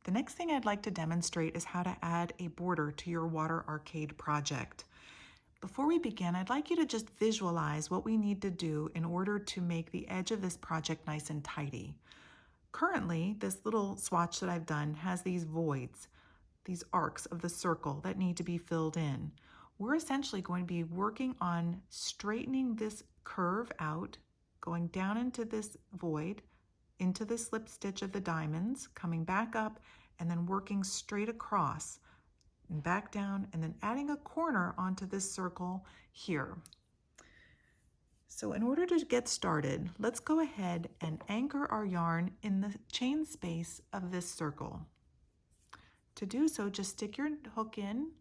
The next thing I'd like to demonstrate is how to add a border to your water arcade project. Before we begin, I'd like you to just visualize what we need to do in order to make the edge of this project nice and tidy. Currently, this little swatch that I've done has these voids, these arcs of the circle that need to be filled in. We're essentially going to be working on straightening this curve out, going down into this void, into the slip stitch of the diamonds, coming back up, and then working straight across and back down, and then adding a corner onto this circle here. So in order to get started, let's go ahead and anchor our yarn in the chain space of this circle. To do so, just stick your hook in,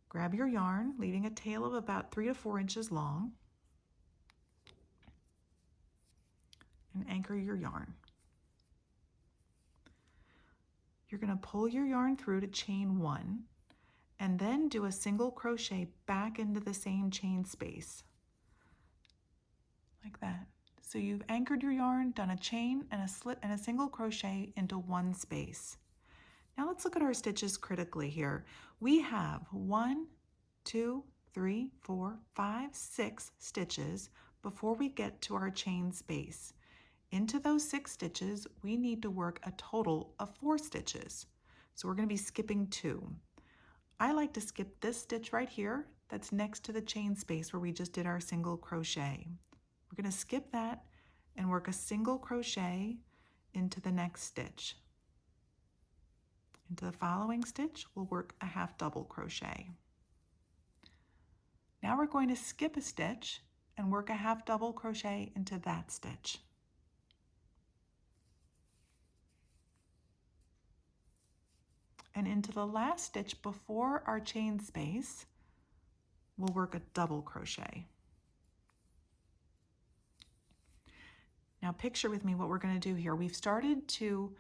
grab your yarn, leaving a tail of about 3 to 4 inches long, and anchor your yarn. You're going to pull your yarn through to chain 1, and then do a single crochet back into the same chain space, like that. So you've anchored your yarn, done a chain and a slip and a single crochet into one space. Now let's look at our stitches critically here. We have 1, 2, 3, 4, 5, 6 stitches before we get to our chain space. Into those 6 stitches, we need to work a total of 4 stitches. So we're going to be skipping 2. I like to skip this stitch right here that's next to the chain space where we just did our single crochet. We're going to skip that and work a single crochet into the next stitch. Into the following stitch, we'll work a half double crochet. Now we're going to skip a stitch and work a half double crochet into that stitch. And into the last stitch before our chain space, we'll work a double crochet. Now picture with me what we're going to do here. We've started to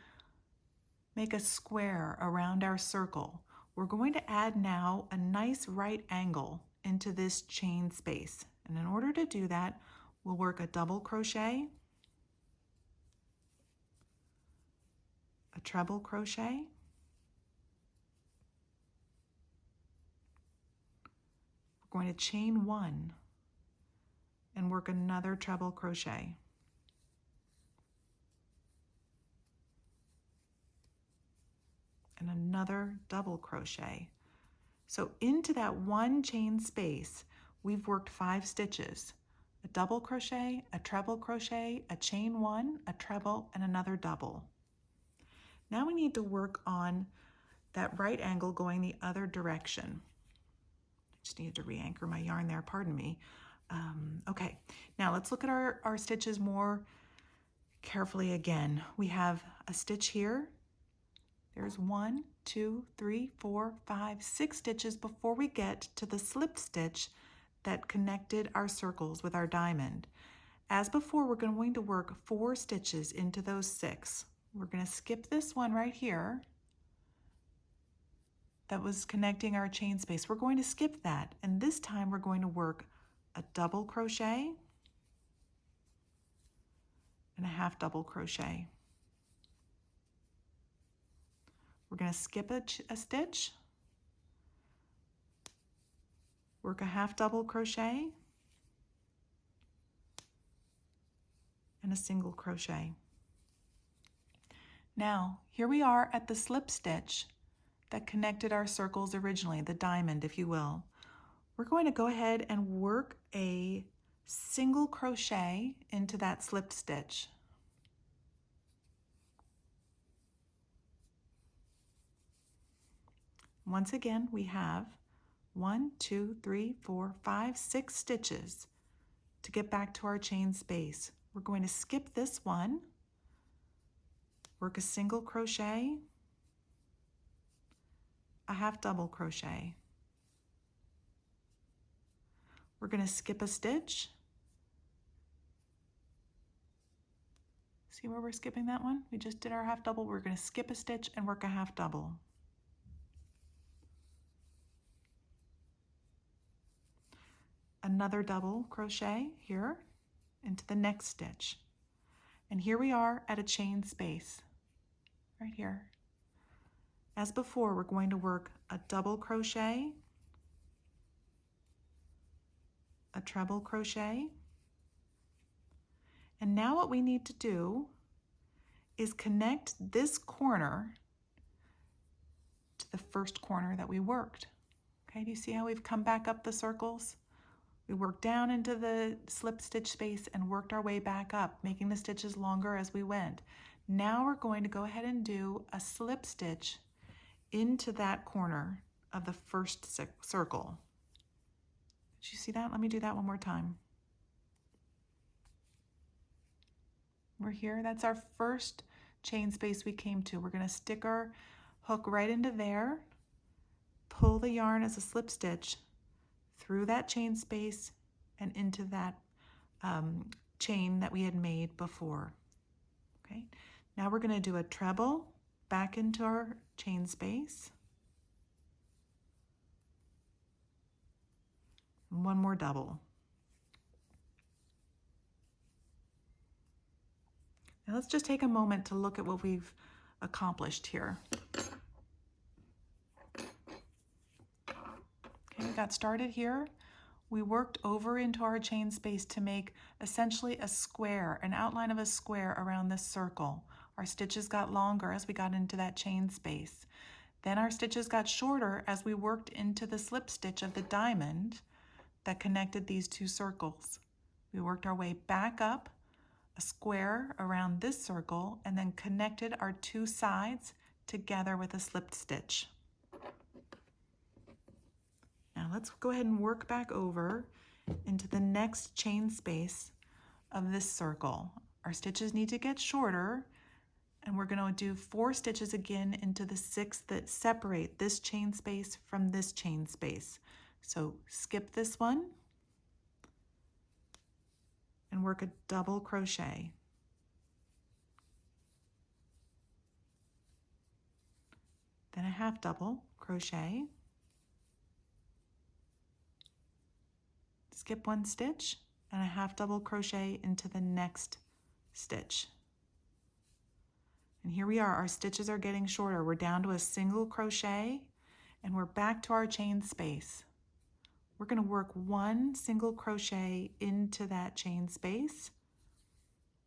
make a square around our circle. We're going to add now a nice right angle into this chain space. And in order to do that, we'll work a double crochet, a treble crochet, we're going to chain 1 and work another treble crochet. And another double crochet. So into that one chain space, we've worked 5 stitches. A double crochet, a treble crochet, a chain 1, a treble, and another double. Now we need to work on that right angle going the other direction. I just needed to re-anchor my yarn there, pardon me. Okay, now let's look at our stitches more carefully again. We have a stitch here. There's 1, 2, 3, 4, 5, 6 stitches before we get to the slip stitch that connected our circles with our diamond. As before, we're going to work 4 stitches into those 6. We're going to skip this one right here that was connecting our chain space. We're going to skip that, and this time we're going to work a double crochet and a half double crochet. We're going to skip a stitch, work a half double crochet, and a single crochet. Now, here we are at the slip stitch that connected our circles originally, the diamond, if you will. We're going to go ahead and work a single crochet into that slipped stitch. Once again, we have 1, 2, 3, 4, 5, 6 stitches to get back to our chain space. We're going to skip this one, work a single crochet, a half double crochet. We're going to skip a stitch. See where we're skipping that one? We just did our half double. We're going to skip a stitch and work a half double. Another double crochet here into the next stitch. And here we are at a chain space right here. As before, we're going to work a double crochet, a treble crochet, and now what we need to do is connect this corner to the first corner that we worked. Okay, do you see how we've come back up the circles? We worked down into the slip stitch space and worked our way back up, making the stitches longer as we went. Now we're going to go ahead and do a slip stitch into that corner of the first circle. Did you see that? Let me do that one more time. We're here. That's our first chain space we came to. We're going to stick our hook right into there, pull the yarn as a slip stitch through that chain space and into that chain that we had made before. Okay, now we're going to do a treble back into our chain space. And one more double. Now let's just take a moment to look at what we've accomplished here. Okay, we got started here. We worked over into our chain space to make essentially a square, an outline of a square around this circle. Our stitches got longer as we got into that chain space. Then our stitches got shorter as we worked into the slip stitch of the diamond that connected these two circles. We worked our way back up a square around this circle and then connected our two sides together with a slip stitch. Now let's go ahead and work back over into the next chain space of this circle. Our stitches need to get shorter, and we're going to do 4 stitches again into the 6 that separate this chain space from this chain space. So skip this one and work a double crochet. Then a half double crochet. Skip 1 stitch and a half double crochet into the next stitch. And here we are, our stitches are getting shorter. We're down to a single crochet and we're back to our chain space. We're going to work 1 single crochet into that chain space.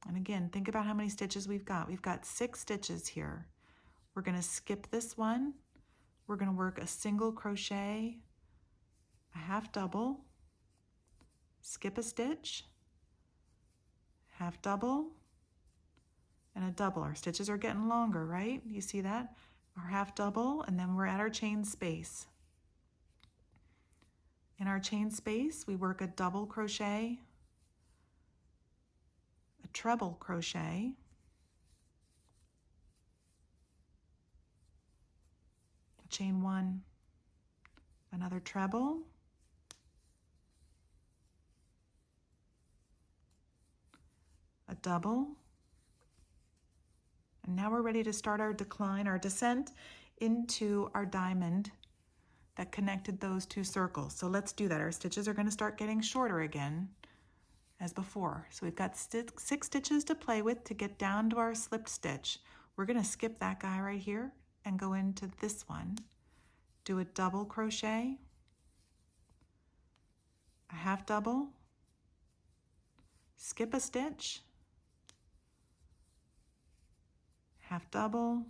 And again, think about how many stitches we've got. We've got 6 stitches here. We're going to skip this one. We're going to work a single crochet, a half double, skip a stitch, half double, and a double. Our stitches are getting longer, right? You see that? Our half double, and then we're at our chain space. In our chain space, we work a double crochet, a treble crochet, a chain 1, another treble, a double, and now we're ready to start our decline, our descent into our diamond that connected those 2 circles. So let's do that. Our stitches are going to start getting shorter again as before. So we've got 6 stitches to play with to get down to our slipped stitch. We're going to skip that guy right here and go into this one. Do a double crochet, a half double, skip a stitch, half double,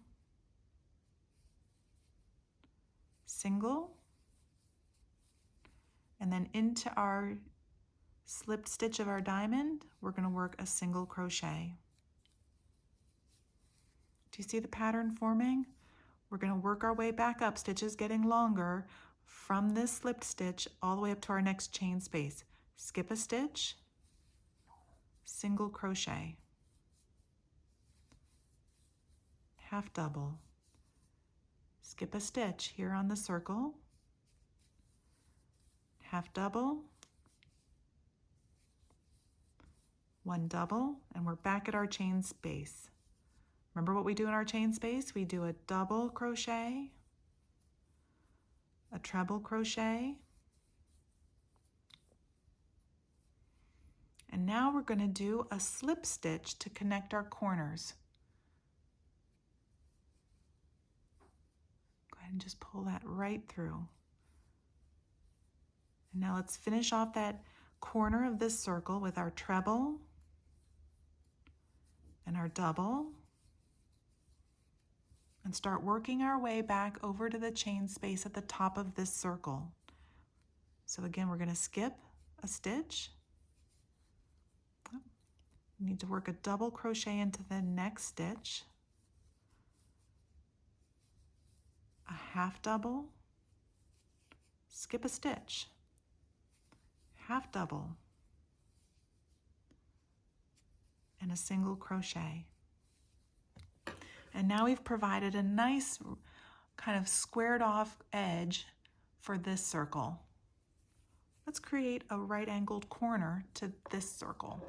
single, and then into our slipped stitch of our diamond, we're going to work a single crochet. Do you see the pattern forming? We're going to work our way back up, stitches getting longer from this slipped stitch all the way up to our next chain space. Skip a stitch, single crochet, half double, skip a stitch here on the circle, half double, 1 double, and we're back at our chain space. Remember what we do in our chain space? We do a double crochet, a treble crochet, and now we're going to do a slip stitch to connect our corners. and just pull that right through. And now let's finish off that corner of this circle with our treble and our double, and start working our way back over to the chain space at the top of this circle. So again, we're going to skip a stitch. You need to work a double crochet into the next stitch, a half double, skip a stitch, half double, and a single crochet. And now we've provided a nice kind of squared off edge for this circle. Let's create a right angled corner to this circle.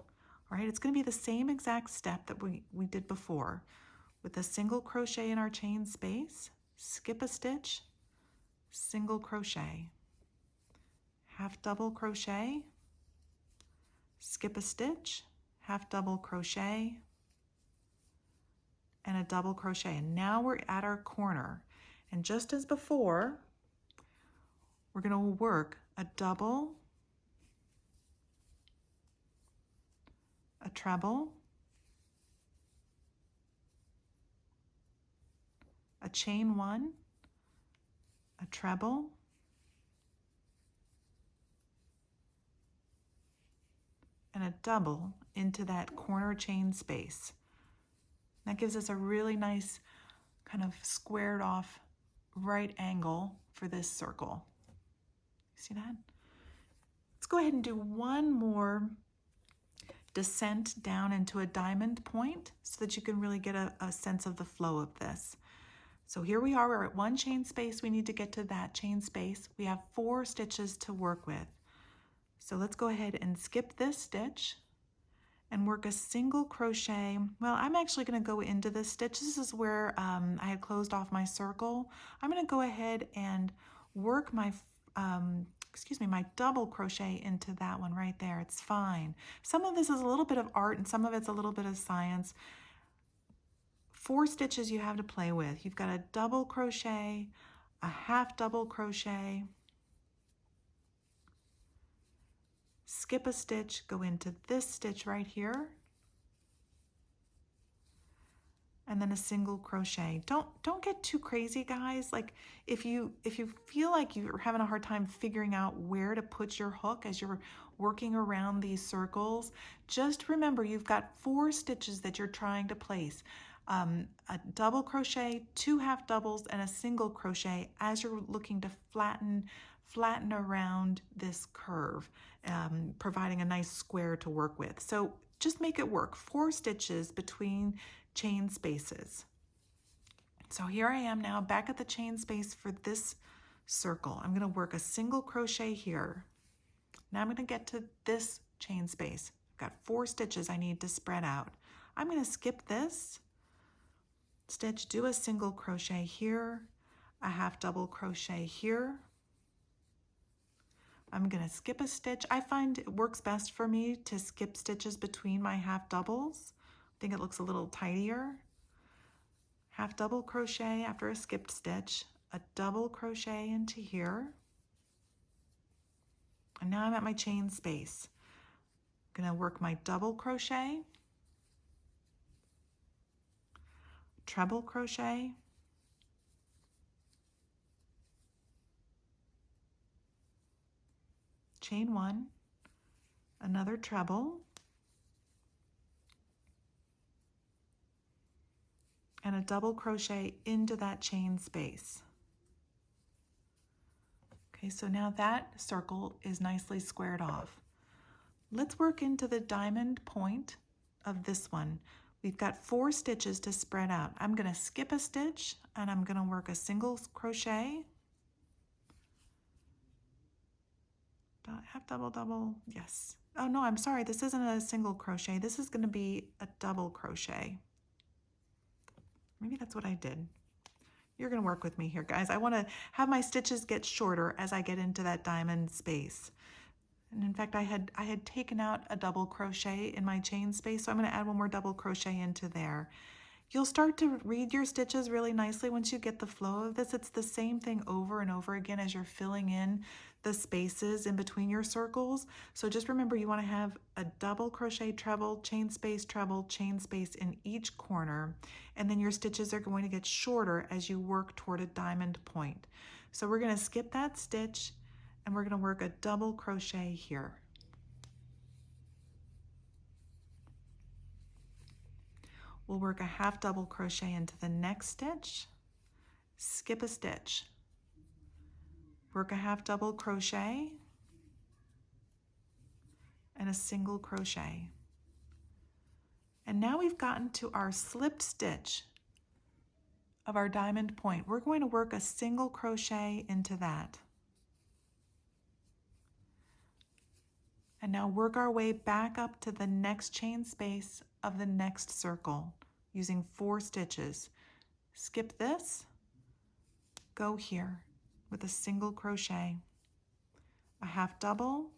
All right, it's going to be the same exact step that we did before. With a single crochet in our chain space, skip a stitch, single crochet, half double crochet, skip a stitch, half double crochet, and a double crochet. And now we're at our corner. And just as before, we're going to work a double, a treble, a chain one, a treble, and a double into that corner chain space. That gives us a really nice kind of squared off right angle for this circle. See that? Let's go ahead and do one more descent down into a diamond point so that you can really get a sense of the flow of this. So here we are, we're at one chain space. We need to get to that chain space. We have 4 stitches to work with. So let's go ahead and skip this stitch and work a single crochet. Well, I'm actually going to go into this stitch. This is where I had closed off my circle. I'm going to go ahead and work my my double crochet into that one right there. It's fine. Some of this is a little bit of art and some of it's a little bit of science. 4 stitches you have to play with. You've got a double crochet, a half double crochet, skip a stitch, go into this stitch right here, and then a single crochet. Don't get too crazy, guys. Like if you feel like you're having a hard time figuring out where to put your hook as you're working around these circles, just remember you've got 4 stitches that you're trying to place. A double crochet, 2 half doubles, and a single crochet as you're looking to flatten around this curve, providing a nice square to work with. So just make it work. 4 stitches between chain spaces. So here I am now back at the chain space for this circle. I'm going to work a single crochet here. Now I'm going to get to this chain space. I've got 4 stitches I need to spread out. I'm going to skip this stitch, do a single crochet here, a half double crochet here. I'm going to skip a stitch. I find it works best for me to skip stitches between my half doubles. I think it looks a little tidier. Half double crochet after a skipped stitch, a double crochet into here. And now I'm at my chain space. I'm going to work my double crochet, treble crochet, chain 1, another treble, and a double crochet into that chain space. Okay, so now that circle is nicely squared off. Let's work into the diamond point of this one. We've got 4 stitches to spread out. I'm going to skip a stitch and I'm going to work a single crochet, half double, double, yes. Oh no, I'm sorry, this isn't a single crochet. This is going to be a double crochet. Maybe that's what I did. You're going to work with me here, guys. I want to have my stitches get shorter as I get into that diamond space. And in fact, I had taken out a double crochet in my chain space, so I'm going to add one more double crochet into there. You'll start to read your stitches really nicely once you get the flow of this. It's the same thing over and over again as you're filling in the spaces in between your circles. So just remember, you want to have a double crochet treble, chain space in each corner, and then your stitches are going to get shorter as you work toward a diamond point. So we're going to skip that stitch and we're going to work a double crochet here. We'll work a half double crochet into the next stitch, skip a stitch, work a half double crochet, and a single crochet. And now we've gotten to our slipped stitch of our diamond point. We're going to work a single crochet into that. And now work our way back up to the next chain space of the next circle using 4 stitches. Skip this, go here with a single crochet, a half double,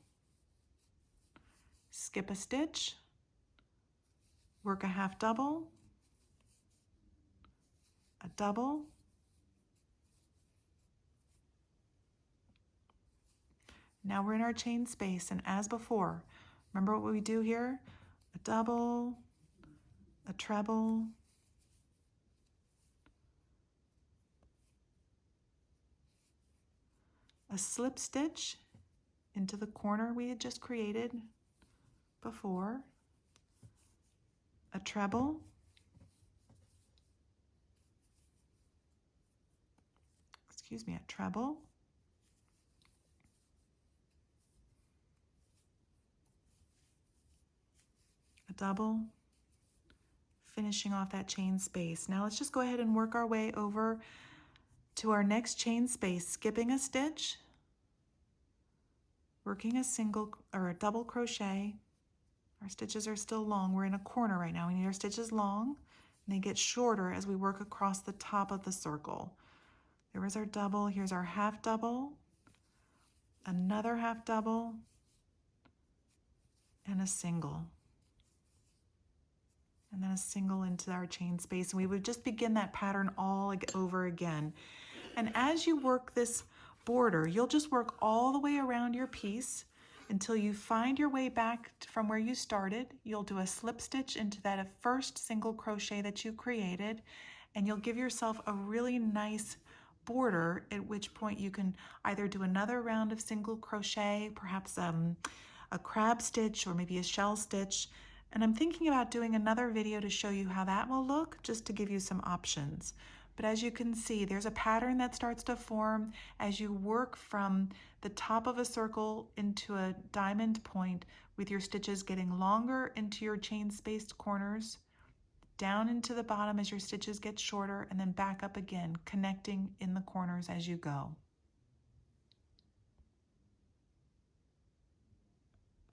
skip a stitch, work a half double, a double, now we're in our chain space, and as before, remember what we do here? A double, a treble, a slip stitch into the corner we had just created before, a treble, a treble, a double, finishing off that chain space. Now let's just go ahead and work our way over to our next chain space, skipping a stitch, working a single or a double crochet. Our stitches are still long. We're in a corner right now. We need our stitches long, and they get shorter as we work across the top of the circle. There was our double. Here's our half double, another half double, and a single. And then a single into our chain space. And we would just begin that pattern all over again. And as you work this border, you'll just work all the way around your piece until you find your way back from where you started. You'll do a slip stitch into that first single crochet that you created, and you'll give yourself a really nice border, at which point you can either do another round of single crochet, perhaps a crab stitch or maybe a shell stitch. And I'm thinking about doing another video to show you how that will look, just to give you some options. But as you can see, there's a pattern that starts to form as you work from the top of a circle into a diamond point, with your stitches getting longer into your chain spaced corners, down into the bottom as your stitches get shorter, and then back up again, connecting in the corners as you go.